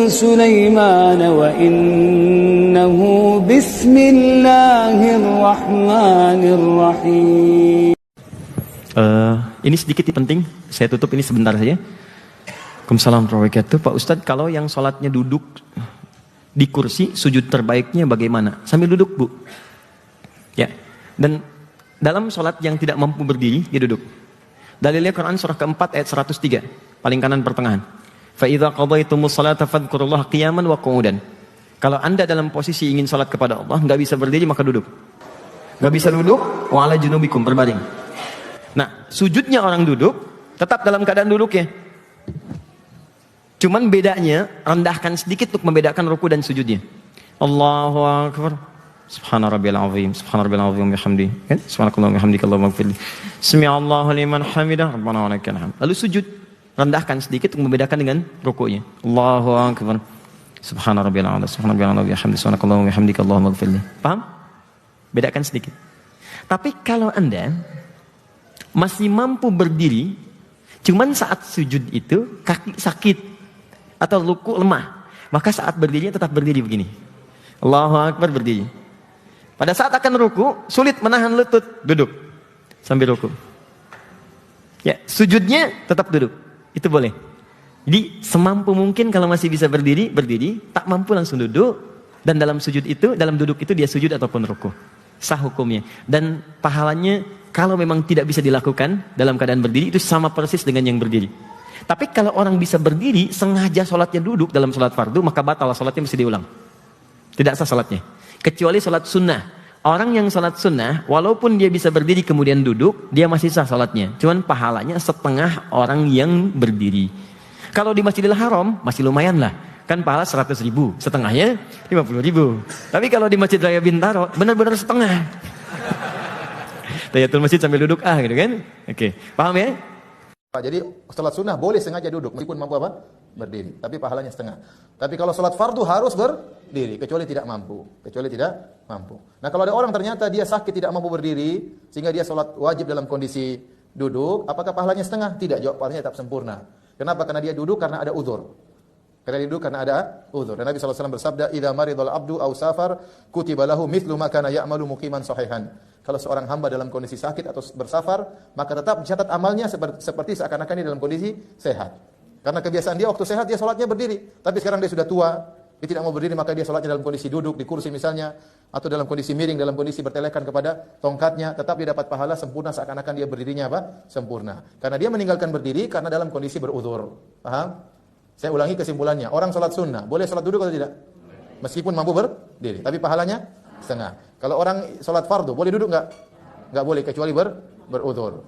سليمان وإنه بسم الله الرحمن الرحيم. Ini sedikit penting, saya tutup ini sebentar saja. Waalaikumsalam warahmatullahi wabarakatuh. Pak Ustadz, kalau yang sholatnya duduk di kursi, sujud terbaiknya bagaimana? Sambil duduk, Bu. Ya. Dan dalam sholat yang tidak mampu berdiri, dia duduk. Dalilnya Quran surah keempat ayat 103, paling kanan pertengahan. Fa idza qadaytumus salata fadhkurullaha qiyaman wa qu'udan. Kalau Anda dalam posisi ingin sholat kepada Allah, enggak bisa berdiri maka duduk. Enggak bisa duduk, wa ala junubikum, berbaring. Nah, sujudnya orang duduk tetap dalam keadaan duduk ya. Cuman bedanya rendahkan sedikit untuk membedakan ruku dan sujudnya. Allahu akbar. Subhana rabbiyal azim, subhana rabbiyal azim wa bihamdihi. Subhanakallahumma wa bihamdika Allahumma ighfirli. Sami'allahu liman hamidah, rabbana wa lakal hamd. Lalu sujud, rendahkan sedikit untuk membedakan dengan rukunya. Allahu akbar. Subhana rabbiyal azim, subhana rabbiyal azim wa bihamdihi, subhanakallahumma wa bihamdika Allahumma ighfirli. Paham? Bedakan sedikit. Tapi kalau Anda masih mampu berdiri, cuman saat sujud itu kaki sakit atau ruku lemah, maka saat berdirinya tetap berdiri begini. Allahu akbar, berdiri. Pada saat akan ruku, sulit menahan lutut, duduk sambil ruku. Ya, sujudnya tetap duduk. Itu boleh. Jadi semampu mungkin kalau masih bisa berdiri, berdiri, tak mampu langsung duduk, dan dalam sujud itu, dalam duduk itu dia sujud ataupun ruku. Sah hukumnya. Dan pahalanya kalau memang tidak bisa dilakukan dalam keadaan berdiri, itu sama persis dengan yang berdiri. Tapi kalau orang bisa berdiri, sengaja sholatnya duduk dalam sholat fardu, maka batal sholatnya, mesti diulang. Tidak sah sholatnya. Kecuali sholat sunnah. Orang yang sholat sunnah, walaupun dia bisa berdiri kemudian duduk, dia masih sah sholatnya. Cuman pahalanya setengah orang yang berdiri. Kalau di Masjidil Haram, masih lumayan lah. Kan pahala 100.000, setengahnya 50.000. Tapi kalau di Masjid Raya Bintaro, benar-benar setengah. Tahiyatul masjid sambil duduk gitu kan? Oke, paham ya? Jadi sholat sunnah boleh sengaja duduk meskipun mampu apa? Berdiri, tapi pahalanya setengah. Tapi kalau sholat fardu harus berdiri, kecuali tidak mampu. Nah, kalau ada orang ternyata dia sakit tidak mampu berdiri, sehingga dia sholat wajib dalam kondisi duduk, apakah pahalanya setengah? Tidak, jawab pahalanya tetap sempurna. Kenapa? Karena dia duduk karena ada uzur. Dan Nabi SAW bersabda, "Idza maridal abdu aw safar, kutiba lahu mithlu ma kana ya'malu muqiman sahihan." Kalau seorang hamba dalam kondisi sakit atau bersafar, maka tetap dicatat amalnya seperti seakan-akan dia dalam kondisi sehat. Karena kebiasaan dia waktu sehat dia salatnya berdiri, tapi sekarang dia sudah tua, dia tidak mau berdiri, maka dia salatnya dalam kondisi duduk di kursi misalnya, atau dalam kondisi miring, dalam kondisi bertelekan kepada tongkatnya, tetap dia dapat pahala sempurna seakan-akan dia berdirinya apa? Sempurna. Karena dia meninggalkan berdiri karena dalam kondisi beruzur. Paham? Saya ulangi kesimpulannya, orang salat sunnah, boleh salat duduk atau tidak? Meskipun mampu berdiri, tapi pahalanya setengah. Kalau orang salat fardu, boleh duduk enggak? Enggak boleh, kecuali beruzur.